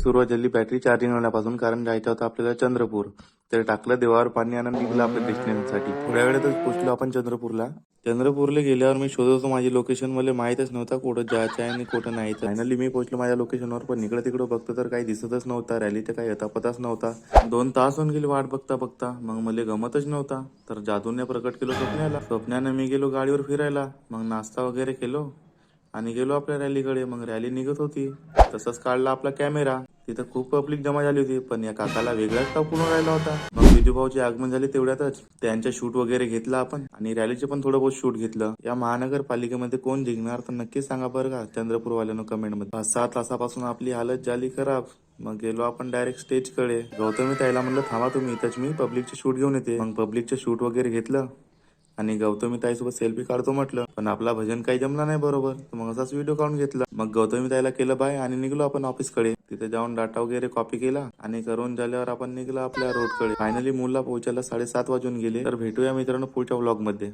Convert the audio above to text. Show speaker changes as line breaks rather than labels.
सुरुवात झाली battery charging होण्यापासून, कारण जायचं होतं आपल्याला चंद्रपूर. तर टाकलं देवावर पाणी आणि निघलं आपल्या डेस्टिनेशनसाठी. थोड्या वेळातच पोहोचलो आपण चंद्रपूरला. चंद्रपूरला गेल्यावर मी शोधत होतो माझी लोकेशन, मला माहितच नव्हता कुठं जायचं आहे आणि कुठं नाही. फायनली मी पोहोचलो माझ्या लोकेशनवर, पण इकडे तिकडे बघतो तर काही दिसतच नव्हता. रॅलीचा काही पताच नव्हता. 2 तास होऊन गेले वाट बघता बघता. मग मला गमतच नव्हता, तर जादूने प्रकट केलं स्वप्नाला. स्वप्नाने मी गेलो गाडीवर फिरायला. मग नाश्ता वगैरे केलो आणि गेलो आपल्या रॅलीकडे. मग रॅली निघत होती, तसंच काढला आपला कॅमेरा. तिथं खूप पब्लिक जमा झाली होती, पण या काकाला वेगळाच टाकून राहिला होता. मग विजूभाऊचे आगमन झाले तेवढ्यातच. त्यांच्या शूट वगैरे घेतला आपण आणि रॅलीचे पण थोडं बहुत शूट घेतलं. या महानगरपालिकेमध्ये कोण जिंकणार तर नक्कीच सांगा बरं का चंद्रपूरवाल्यानं कमेंट मध्ये. 5-6 तासापासून आपली हालत झाली खराब. मग गेलो आपण डायरेक्ट स्टेजकडे. गौतमी ताईला म्हणलं थांबा तुम्ही इथंच, मी पब्लिकचे शूट घेऊन येते. मग पब्लिकचे शूट वगैरे घेतलं आणि गौतमी ताईसोबत सेल्फी काढतो म्हटलं, पण आपला भजन काही जमला नाही बरोबर. मग असाच व्हिडिओ काढून घेतला. मग गौतमी ताईला केलं बाय आणि निघलो आपण ऑफिसकडे. तिथे जाऊन डाटा वगैरे कॉपी केला आणि करून झाल्यावर आपण निघलो आपल्या रोडकडे. फायनली मूलला पोहोचायला 7:30 वाजून गेले. तर भेटूया मित्रांनो पुढच्या व्लॉग मध्ये.